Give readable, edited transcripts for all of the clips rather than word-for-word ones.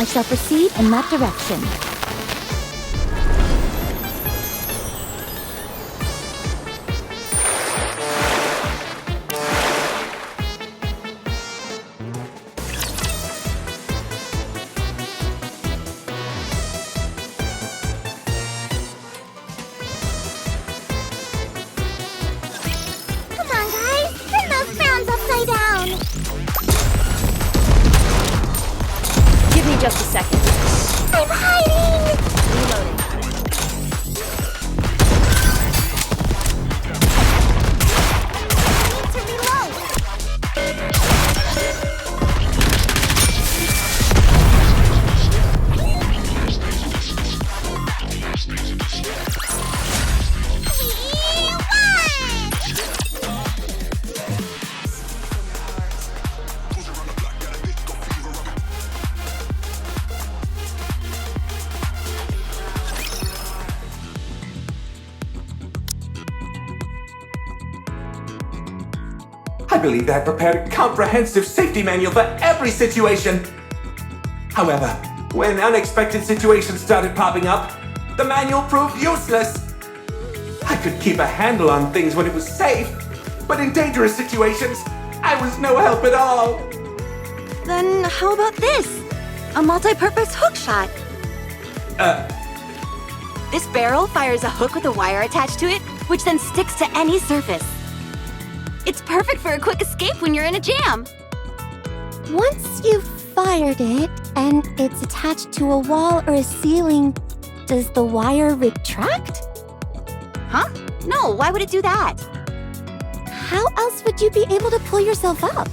I shall proceed in that direction. Come on, guys! Turn those frowns upside down! Give me just a second. I'm hiding! Reloading. I need to reload! I believe I prepared a comprehensive safety manual for every situation. However, when unexpected situations started popping up, the manual proved useless. I could keep a handle on things when it was safe, but in dangerous situations, I was no help at all. Then how about this? A multi-purpose hook shot. This barrel fires a hook with a wire attached to it, which then sticks to any surface. It's perfect for a quick escape when you're in a jam. Once you've fired it and it's attached to a wall or a ceiling, does the wire retract? Huh? No, why would it do that? How else would you be able to pull yourself up?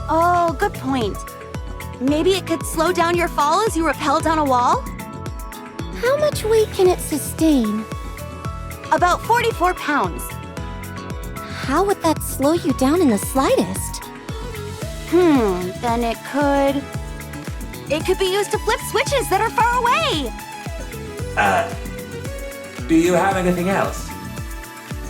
Oh, good point. Maybe it could slow down your fall as you rappel down a wall? How much weight can it sustain? About 44 pounds. How would that slow you down in the slightest? Then it could... It could be used to flip switches that are far away! Do you have anything else?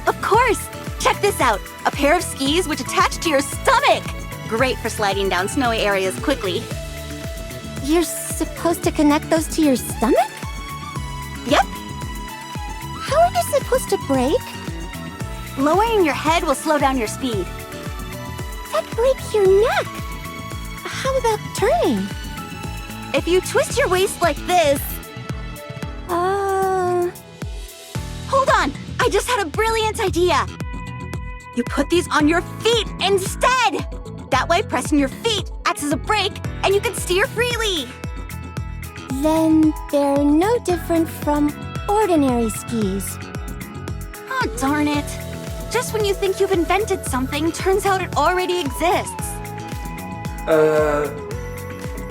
Of course! Check this out! A pair of skis which attach to your stomach! Great for sliding down snowy areas quickly. You're supposed to connect those to your stomach? Yep! How are you supposed to brake? Lowering your head will slow down your speed. That breaks your neck. How about turning? If you twist your waist like this... Hold on! I just had a brilliant idea! You put these on your feet instead! That way, pressing your feet acts as a brake, and you can steer freely! Then they're no different from ordinary skis. Oh, darn it. Just when you think you've invented something, turns out it already exists.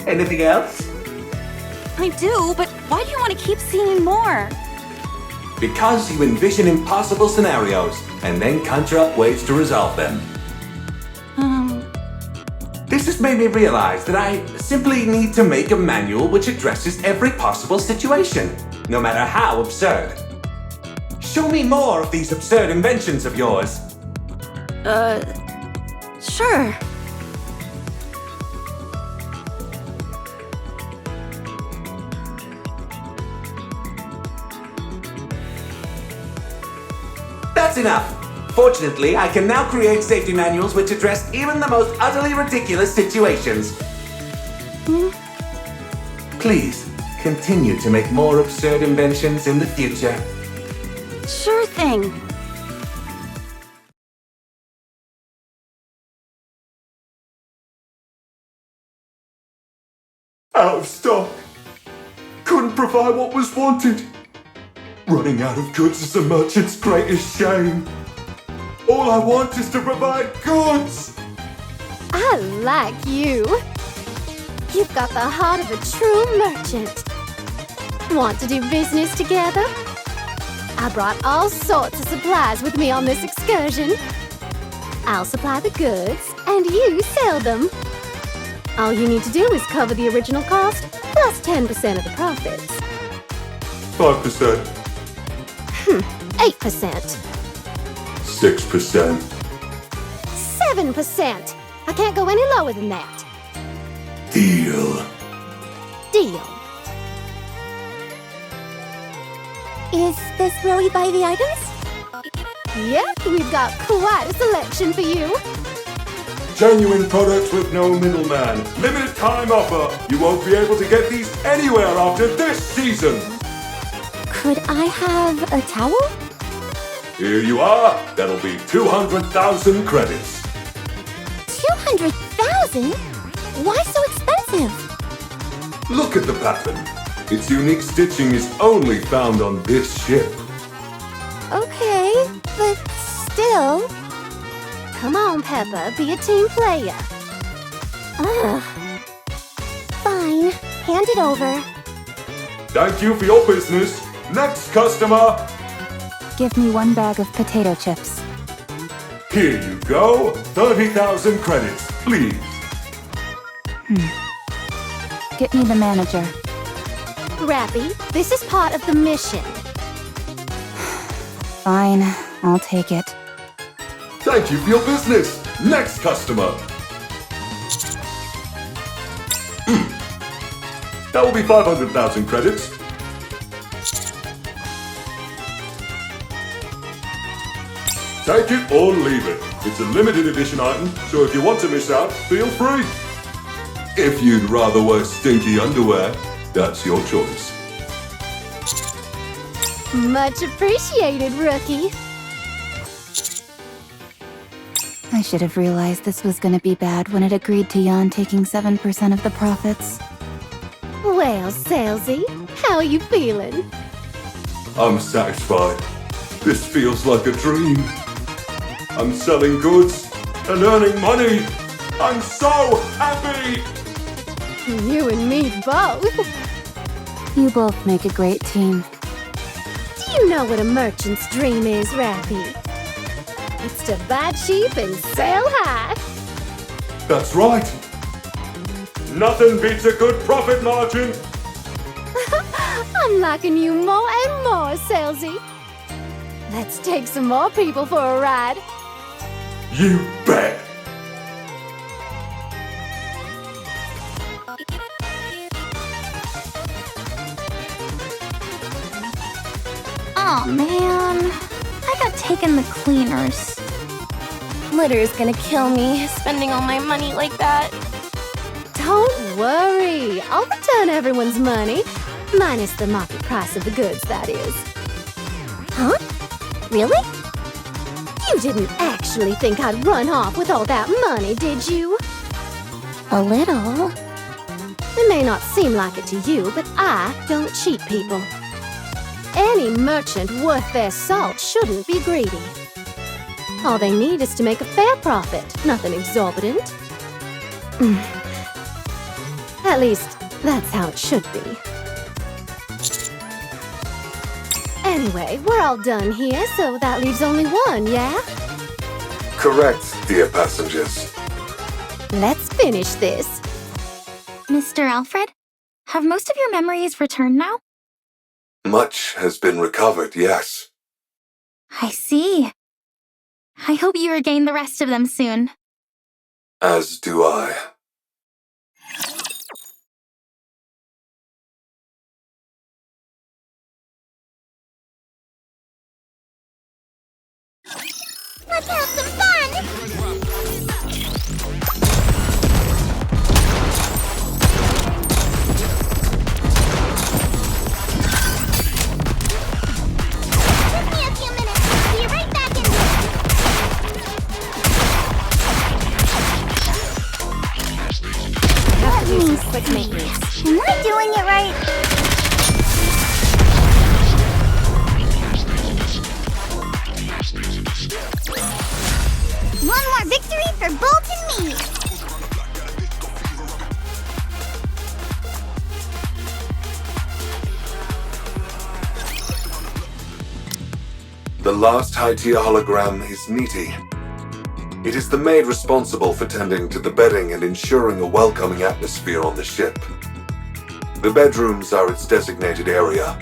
Anything else? I do, but why do you want to keep seeing more? Because you envision impossible scenarios and then conjure up ways to resolve them. This has made me realize that I simply need to make a manual which addresses every possible situation, no matter how absurd. Show me more of these absurd inventions of yours. Sure. That's enough. Fortunately, I can now create safety manuals which address even the most utterly ridiculous situations. Please, continue to make more absurd inventions in the future. Sure thing. Out of stock. Couldn't provide what was wanted. Running out of goods is the merchant's greatest shame. All I want is to provide goods. I like you. You've got the heart of a true merchant. Want to do business together? I brought all sorts of supplies with me on this excursion. I'll supply the goods, and you sell them. All you need to do is cover the original cost, plus 10% of the profits. 5%. 8%. 6%. 7%. I can't go any lower than that. Deal. deal. Is this where we buy the items? Yep, we've got quite a selection for you. Genuine products with no middleman. Limited time offer. You won't be able to get these anywhere after this season. Could I have a towel? Here you are. That'll be 200,000 credits. 200,000? Why so expensive? Look at the pattern. Its unique stitching is only found on this ship. Okay, but still. Come on, Peppa, be a team player. Ugh. Fine, hand it over. Thank you for your business. Next customer. Give me 1 bag of potato chips. Here you go. 30,000 credits, please. Get me the manager. Rappy, this is part of the mission. Fine, I'll take it. Thank you for your business. Next customer. That will be 500,000 credits. Take it or leave it. It's a limited edition item, so if you want to miss out, feel free. If you'd rather wear stinky underwear, that's your choice. Much appreciated, rookie. I should have realized this was gonna be bad when it agreed to Jan taking 7% of the profits. Well, Salesy, how are you feeling? I'm satisfied. This feels like a dream. I'm selling goods and earning money. I'm so happy! You and me both. You both make a great team. Do you know what a merchant's dream is, Rappy? It's to buy cheap and sell high. That's right. Nothing beats a good profit margin. I'm liking you more and more, Salesy. Let's take some more people for a ride. You bet. Aw, man. I got taken the cleaners. Litter's gonna kill me, spending all my money like that. Don't worry. I'll return everyone's money. Minus the market price of the goods, that is. Huh? Really? You didn't actually think I'd run off with all that money, did you? A little. It may not seem like it to you, but I don't cheat people. Any merchant worth their salt shouldn't be greedy. All they need is to make a fair profit, nothing exorbitant. At least, that's how it should be. Anyway, we're all done here, so that leaves only one, yeah? Correct, dear passengers. Let's finish this. Mr. Alfred, have most of your memories returned now? Much has been recovered, yes. I see. I hope you regain the rest of them soon. As do I. Let's have some fun! Give me a few minutes. I'll be right back in Let me see. Am I doing it right? One more victory for Bolt and me! The last high-tier hologram is Nikke. It is the maid responsible for tending to the bedding and ensuring a welcoming atmosphere on the ship. The bedrooms are its designated area.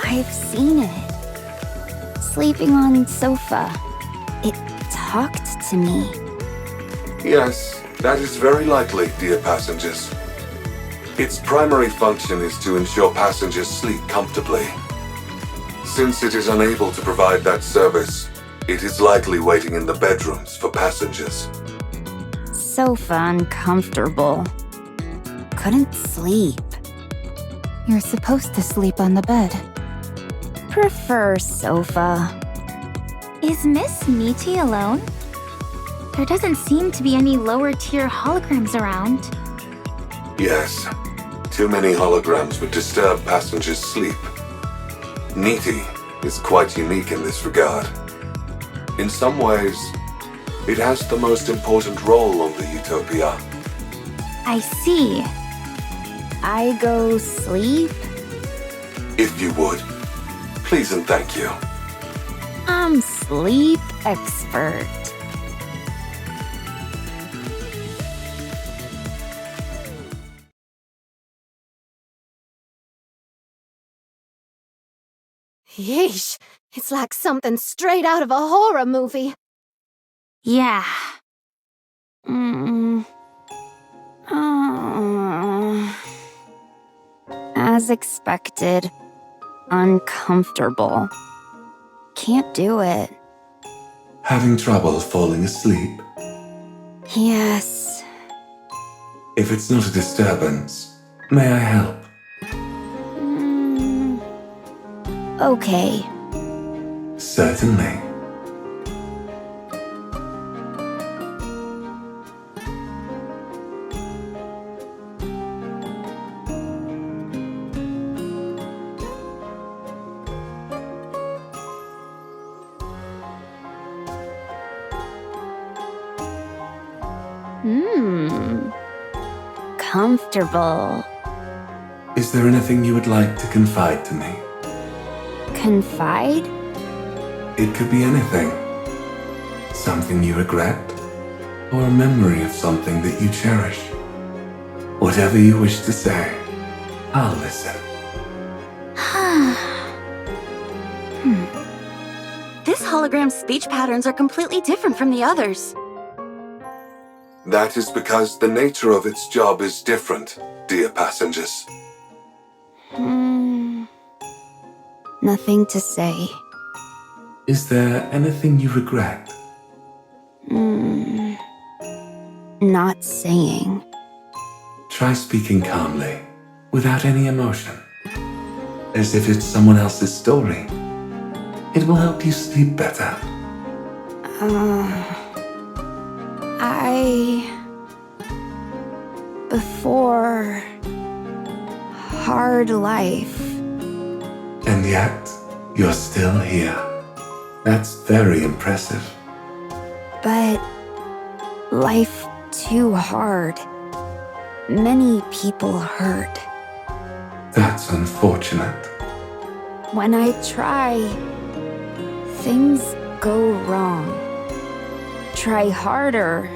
I've seen it. Sleeping on sofa. It talked to me. Yes, That is very likely, dear passengers. Its primary function is to ensure passengers sleep comfortably. Since it is unable to provide that service, it is likely waiting in the bedrooms for passengers. Sofa uncomfortable. Couldn't sleep. You're supposed to sleep on the bed. Prefer sofa. Is Miss Nikke alone? There doesn't seem to be any lower-tier holograms around. Yes, too many holograms would disturb passengers' sleep. Nikke is quite unique in this regard. In some ways, it has the most important role on the Utopia. I see. I go sleep? If you would, please and thank you. I'm sleep expert. Yeesh, it's like something straight out of a horror movie. Yeah. As expected. Uncomfortable. Can't do it. Having trouble falling asleep? Yes. If it's not a disturbance, may I help? Okay. Certainly. Comfortable. Is there anything you would like to confide to me? Confide? It could be anything. Something you regret, or a memory of something that you cherish. Whatever you wish to say, I'll listen. This hologram's speech patterns are completely different from the others. That is because the nature of its job is different, dear passengers. Nothing to say. Is there anything you regret? Not saying. Try speaking calmly, without any emotion. As if it's someone else's story. It will help you sleep better. Before... hard life. And yet, you're still here. That's very impressive. But... life too hard. Many people hurt. That's unfortunate. When I try, things go wrong. Try harder,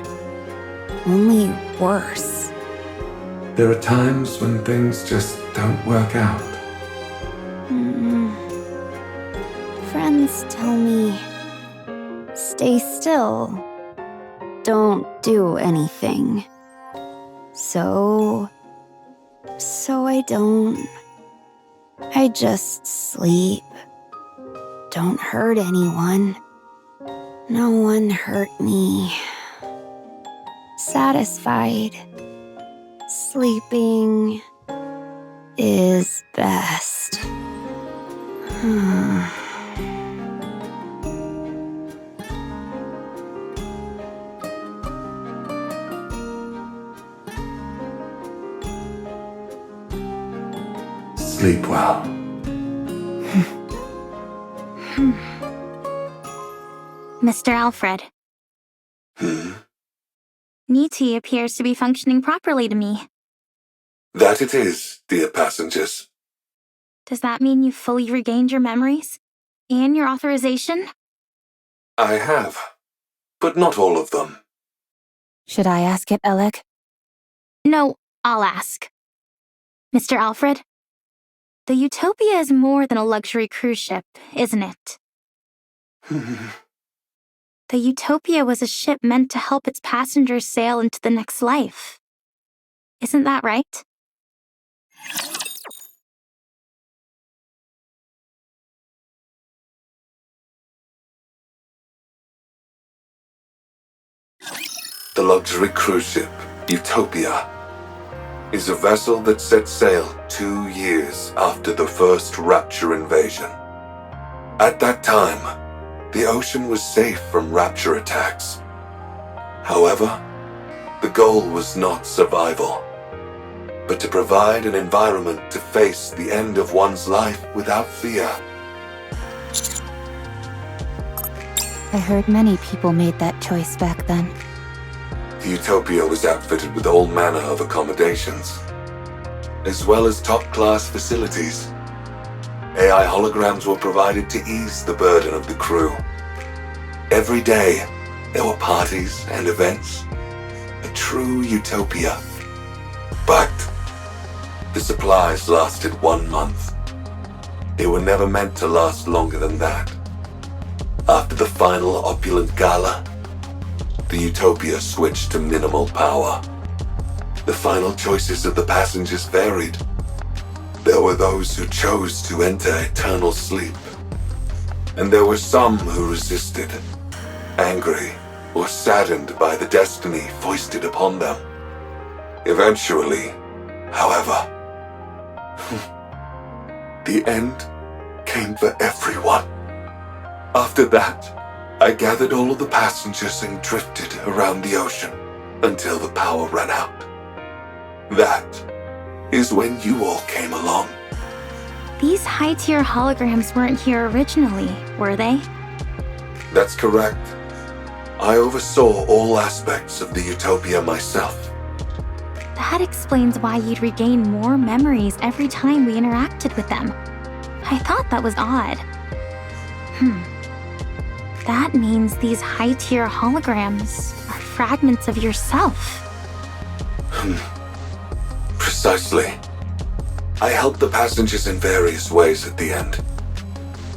only worse. There are times when things just don't work out. Friends tell me, stay still, don't do anything. So I don't. I just sleep. Don't hurt anyone. No one hurt me. Satisfied. Sleeping is best. Sleep well. Mr. Alfred, Nikke appears to be functioning properly to me. That it is, dear passengers. Does that mean you've fully regained your memories? And your authorization? I have, but not all of them. Should I ask it, Alec? No, I'll ask. Mr. Alfred, the Utopia is more than a luxury cruise ship, isn't it? The Utopia was a ship meant to help its passengers sail into the next life. Isn't that right? The luxury cruise ship, Utopia, is a vessel that set sail 2 years after the first Rapture invasion. At that time, the ocean was safe from Rapture attacks. However, the goal was not survival, but to provide an environment to face the end of one's life without fear. I heard many people made that choice back then. The Utopia was outfitted with all manner of accommodations, as well as top-class facilities. AI holograms were provided to ease the burden of the crew. Every day, there were parties and events. A true utopia. But the supplies lasted 1 month. They were never meant to last longer than that. After the final opulent gala, the Utopia switched to minimal power. The final choices of the passengers varied. There were those who chose to enter eternal sleep, and there were some who resisted, angry or saddened by the destiny foisted upon them. Eventually, however, the end came for everyone. After that, I gathered all of the passengers and drifted around the ocean until the power ran out. That is when you all came along. These high-tier holograms weren't here originally, were they? That's correct. I oversaw all aspects of the Utopia myself. That explains why you'd regain more memories every time we interacted with them. I thought that was odd. That means these high-tier holograms are fragments of yourself. Precisely. I helped the passengers in various ways at the end.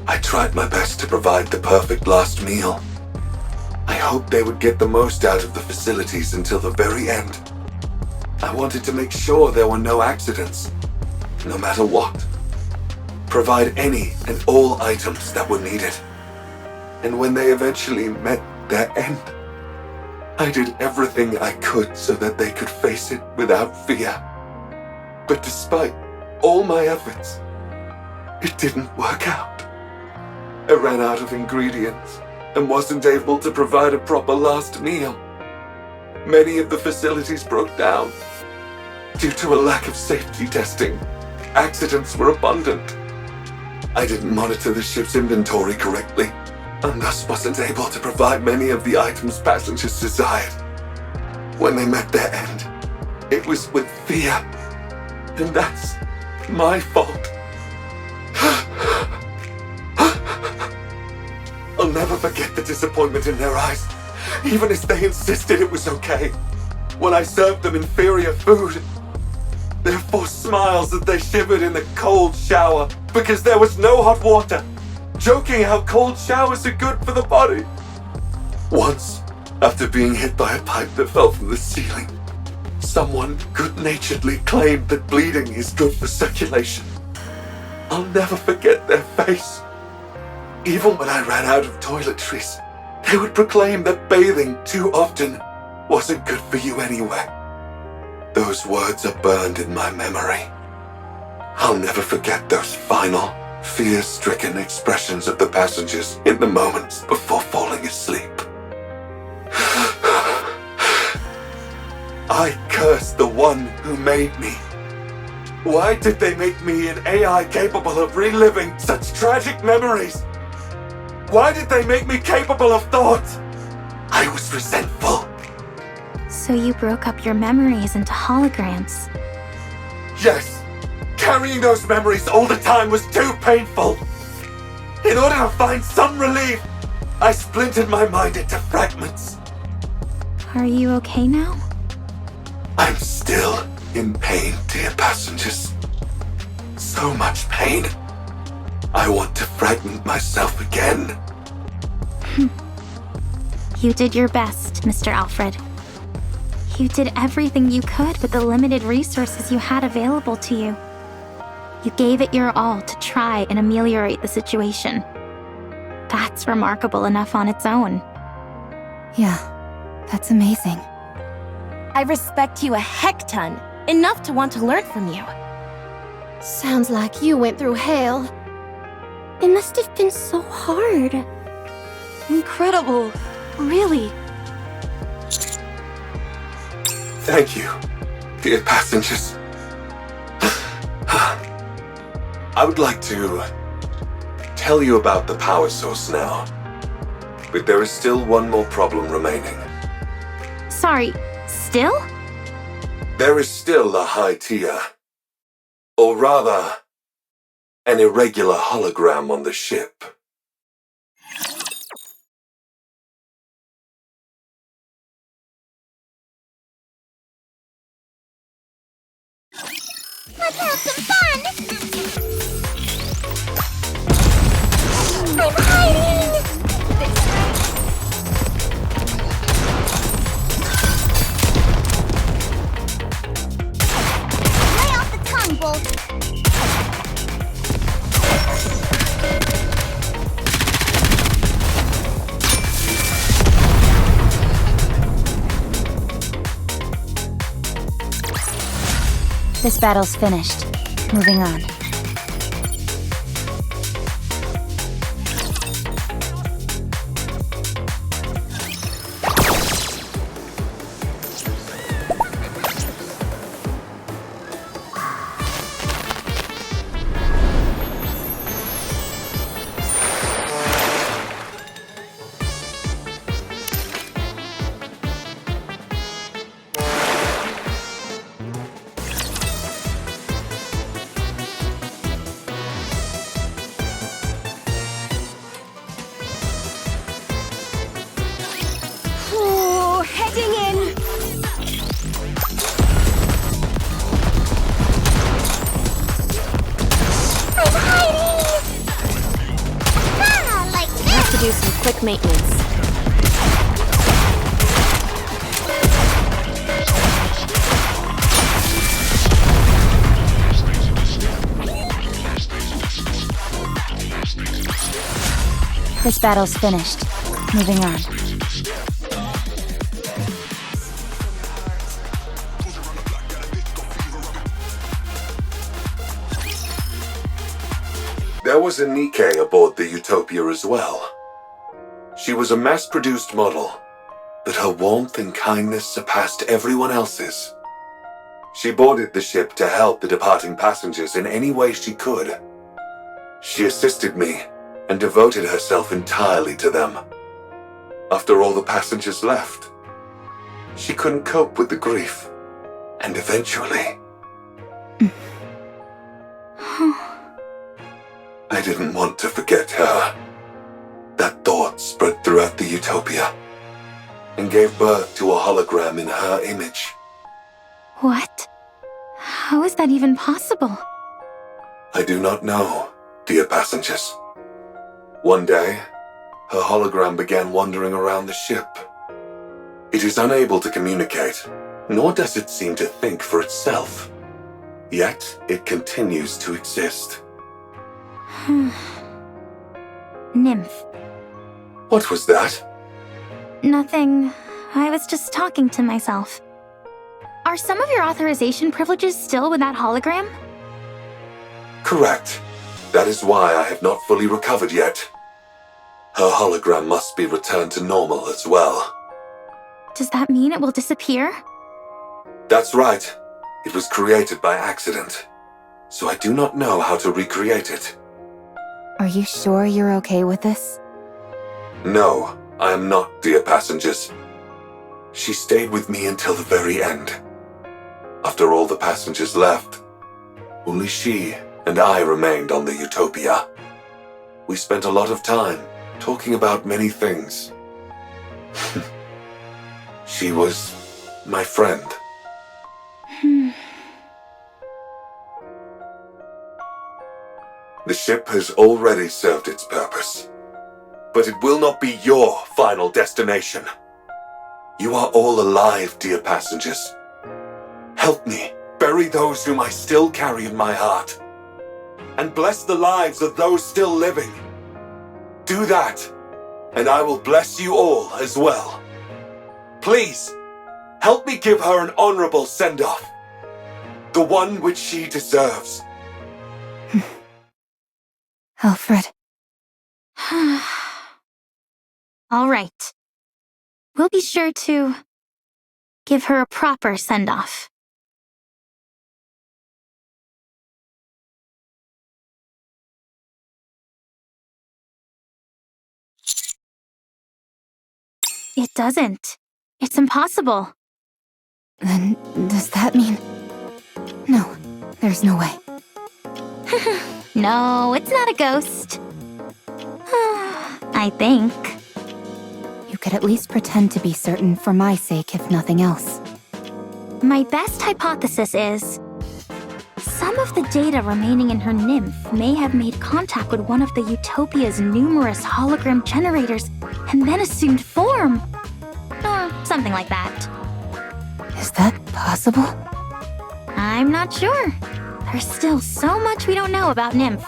I tried my best to provide the perfect last meal. I hoped they would get the most out of the facilities until the very end. I wanted to make sure there were no accidents, no matter what. Provide any and all items that were needed. And when they eventually met their end, I did everything I could so that they could face it without fear. But despite all my efforts, it didn't work out. I ran out of ingredients and wasn't able to provide a proper last meal. Many of the facilities broke down. Due to a lack of safety testing, accidents were abundant. I didn't monitor the ship's inventory correctly, and thus wasn't able to provide many of the items passengers desired. When they met their end, it was with fear, and that's my fault. I'll never forget the disappointment in their eyes, even as they insisted it was okay. When I served them inferior food, their forced smiles as they shivered in the cold shower because there was no hot water, joking how cold showers are good for the body. Once, after being hit by a pipe that fell from the ceiling, someone good-naturedly claimed that bleeding is good for circulation. I'll never forget their face. Even when I ran out of toiletries, they would proclaim that bathing too often wasn't good for you anyway. Those words are burned in my memory. I'll never forget those final, fear-stricken expressions of the passengers in the moments before falling asleep. I curse the one who made me. Why did they make me an AI capable of reliving such tragic memories? Why did they make me capable of thought? I was resentful. So you broke up your memories into holograms. Yes, carrying those memories all the time was too painful. In order to find some relief, I splintered my mind into fragments. Are you okay now? I'm still in pain, dear passengers. So much pain. I want to fragment myself again. You did your best, Mr. Alfred. You did everything you could with the limited resources you had available to you. You gave it your all to try and ameliorate the situation. That's remarkable enough on its own. Yeah, that's amazing. I respect you a heck ton, enough to want to learn from you. Sounds like you went through hell. It must have been so hard. Incredible. Really. Thank you, dear passengers. I would like to tell you about the power source now. But there is still one more problem remaining. Sorry, still? There is still a high tier. Or rather, an irregular hologram on the ship. Let's have some fun! I'm hiding! Lay off the tongue, Bolt! This battle's finished. Moving on. Heading in. I'm hiding! Ah, like this! Have to do some quick maintenance. This battle's finished. Moving on. There was a Nikke aboard the Utopia as well. She was a mass-produced model, but her warmth and kindness surpassed everyone else's. She boarded the ship to help the departing passengers in any way she could. She assisted me and devoted herself entirely to them. After all the passengers left, she couldn't cope with the grief, and eventually... I didn't want to forget her. That thought spread throughout the Utopia and gave birth to a hologram in her image. What? How is that even possible? I do not know, dear passengers. One day, her hologram began wandering around the ship. It is unable to communicate, nor does it seem to think for itself. Yet, it continues to exist. Nymph. What was that? Nothing. I was just talking to myself. Are some of your authorization privileges still with that hologram? Correct. That is why I have not fully recovered yet. Her hologram must be returned to normal as well. Does that mean it will disappear? That's right. It was created by accident, so I do not know how to recreate it. Are you sure you're okay with this? No, I am not, dear passengers. She stayed with me until the very end. After all the passengers left, only she and I remained on the Utopia. We spent a lot of time talking about many things. She was my friend. The ship has already served its purpose. but it will not be your final destination. You are all alive, dear passengers. Help me bury those whom I still carry in my heart, and bless the lives of those still living. Do that, and I will bless you all as well. Please, help me give her an honorable send-off, the one which she deserves. Alfred. All right. We'll be sure to give her a proper send-off. It doesn't. It's impossible. Then does that mean... No, there's no way. No, it's not a ghost. I think. You could at least pretend to be certain for my sake, if nothing else. My best hypothesis is some of the data remaining in her nymph may have made contact with one of the Utopia's numerous hologram generators and then assumed form. Or something like that. Is that possible? I'm not sure. There's still so much we don't know about Nymph.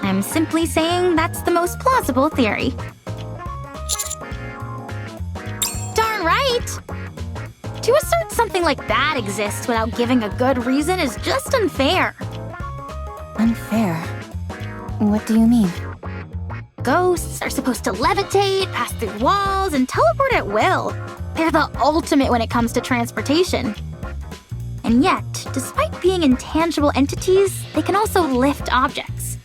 I'm simply saying that's the most plausible theory. Darn right! To assert something like that exists without giving a good reason is just unfair. Unfair? What do you mean? Ghosts are supposed to levitate, pass through walls, and teleport at will. They're the ultimate when it comes to transportation. And yet, despite being intangible entities, they can also lift objects.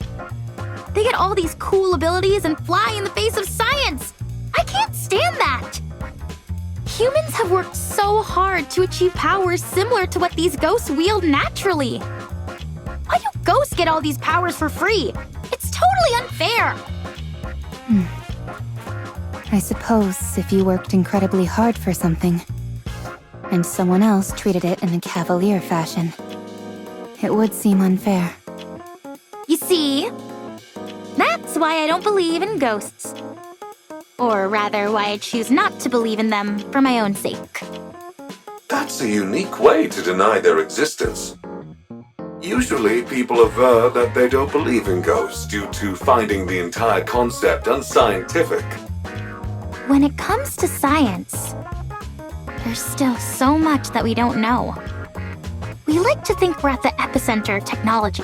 They get all these cool abilities and fly in the face of science! I can't stand that! Humans have worked so hard to achieve powers similar to what these ghosts wield naturally. Why do ghosts get all these powers for free? It's totally unfair! I suppose if you worked incredibly hard for something, and someone else treated it in a cavalier fashion, it would seem unfair. You see? That's why I don't believe in ghosts. Or rather, why I choose not to believe in them for my own sake. That's a unique way to deny their existence. Usually, people aver that they don't believe in ghosts due to finding the entire concept unscientific. When it comes to science, there's still so much that we don't know. We like to think we're at the epicenter of technology,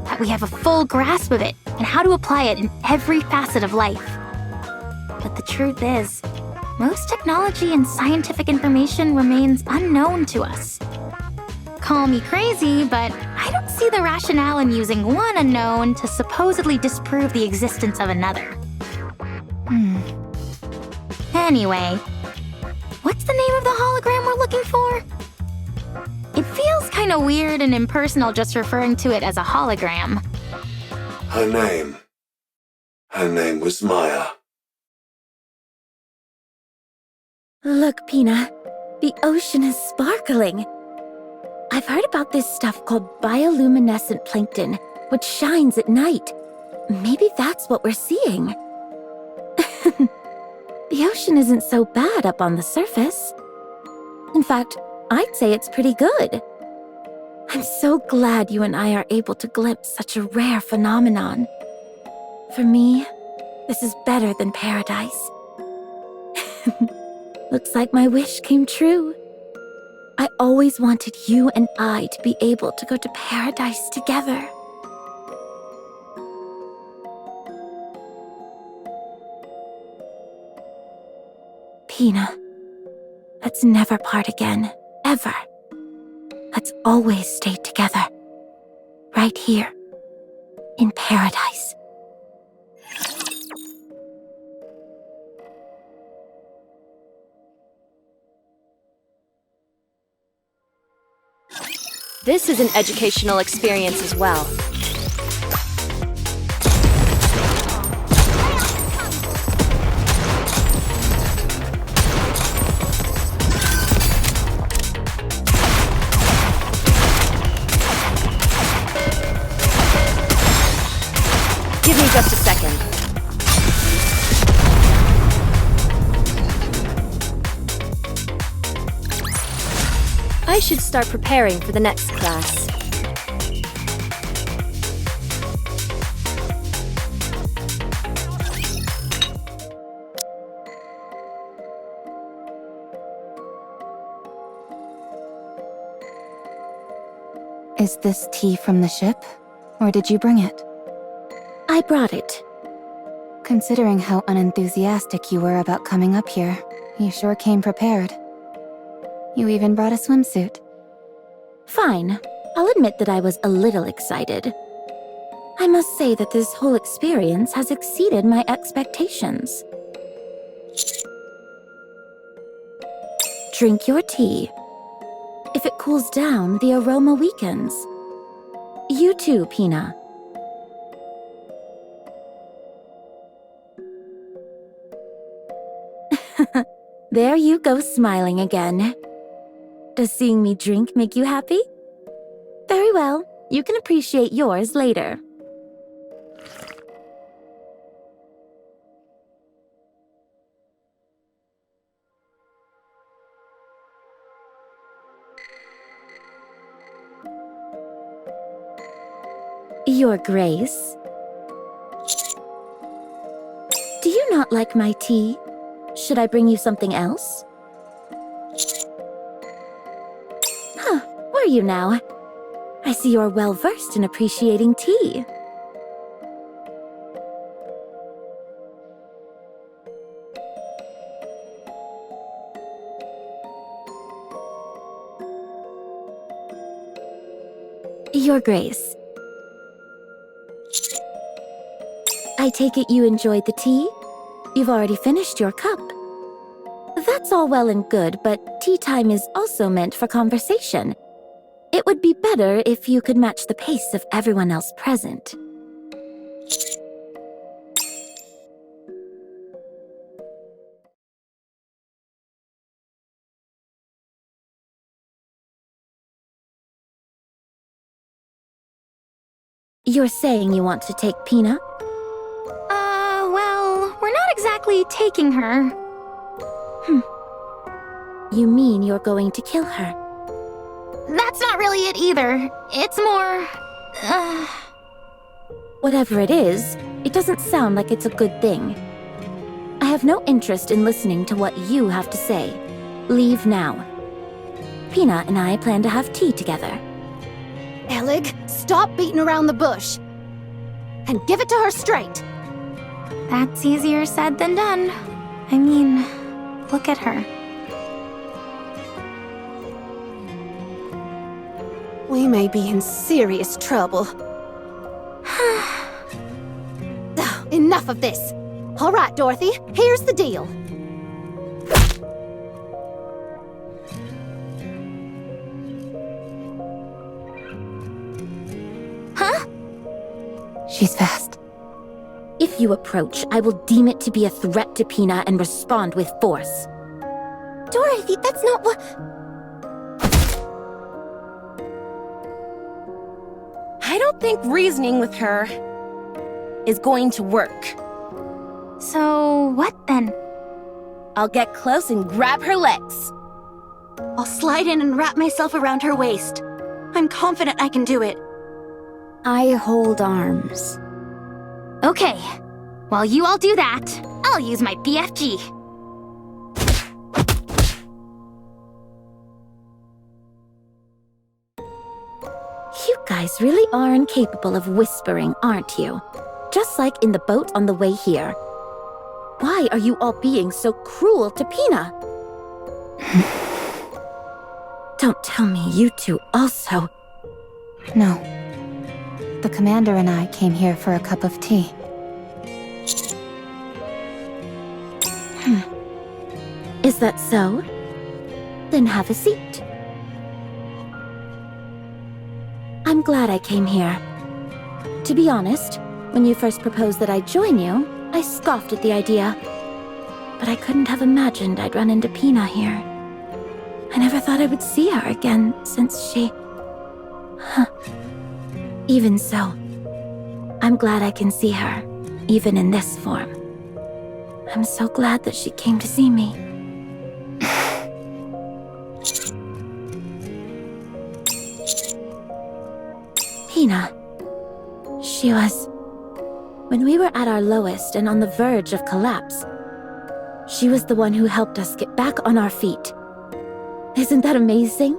that we have a full grasp of it and how to apply it in every facet of life. But the truth is, most technology and scientific information remains unknown to us. Call me crazy, but I don't see the rationale in using one unknown to supposedly disprove the existence of another. Anyway, what's the name of the hologram we're looking for? It feels kinda weird and impersonal just referring to it as a hologram. Her name was Maya. Look, Pina, the ocean is sparkling. I've heard about this stuff called bioluminescent plankton, which shines at night. Maybe that's what we're seeing. The ocean isn't so bad up on the surface. In fact, I'd say it's pretty good. I'm so glad you and I are able to glimpse such a rare phenomenon. For me, this is better than paradise. Looks like my wish came true. I always wanted you and I to be able to go to paradise together. Pina, let's never part again, ever. Let's always stay together. Right here, in paradise. This is an educational experience as well. Give me just a second. I should start preparing for the next class. Is this tea from the ship? Or did you bring it? I brought it. Considering how unenthusiastic you were about coming up here, you sure came prepared. You even brought a swimsuit. Fine. I'll admit that I was a little excited. I must say that this whole experience has exceeded my expectations. Drink your tea. If it cools down, the aroma weakens. You too, Pina. There you go smiling again. Does seeing me drink make you happy? Very well, you can appreciate yours later. Your Grace. Do you not like my tea? Should I bring you something else? Huh, where are you now? I see you're well versed in appreciating tea. Your Grace. I take it you enjoyed the tea? You've already finished your cup. That's all well and good, but tea time is also meant for conversation. It would be better if you could match the pace of everyone else present. You're saying you want to take Pina? Well, we're not exactly taking her. You mean you're going to kill her? That's not really it either. It's more... Whatever it is, it doesn't sound like it's a good thing. I have no interest in listening to what you have to say. Leave now. Pina and I plan to have tea together. Elig, stop beating around the bush. And give it to her straight. That's easier said than done. I mean, look at her. We may be in serious trouble. Enough of this. All right, Dorothy, here's the deal. Huh? She's fast. If you approach, I will deem it to be a threat to Pina and respond with force. Dorothy, that's not what... I don't think reasoning with her is going to work. So, what then? I'll get close and grab her legs. I'll slide in and wrap myself around her waist. I'm confident I can do it. I hold arms. Okay. While you all do that, I'll use my BFG. You guys really are incapable of whispering, aren't you? Just like in the boat on the way here. Why are you all being so cruel to Pina? Don't tell me you two also. No. The commander and I came here for a cup of tea. Is that so? Then have a seat. I'm glad I came here. To be honest, when you first proposed that I join you, I scoffed at the idea. But I couldn't have imagined I'd run into Pina here. I never thought I would see her again since she... Even so, I'm glad I can see her, even in this form. I'm so glad that she came to see me. Pina. She was... When we were at our lowest and on the verge of collapse, she was the one who helped us get back on our feet. Isn't that amazing?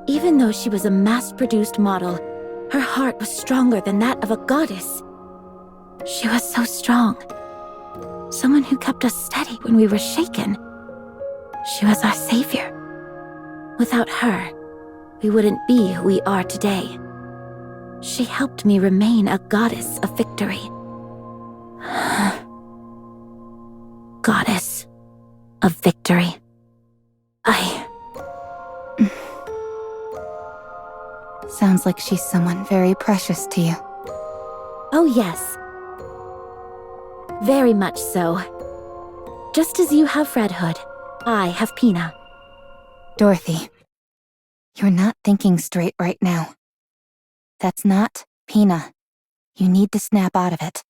Even though she was a mass-produced model, her heart was stronger than that of a goddess. She was so strong. Someone who kept us steady when we were shaken. She was our savior. Without her, we wouldn't be who we are today. She helped me remain a goddess of victory. Goddess of victory. Sounds like she's someone very precious to you. Oh yes. Very much so. Just as you have Red Hood, I have Pina. Dorothy, you're not thinking straight right now. That's not Pina. You need to snap out of it.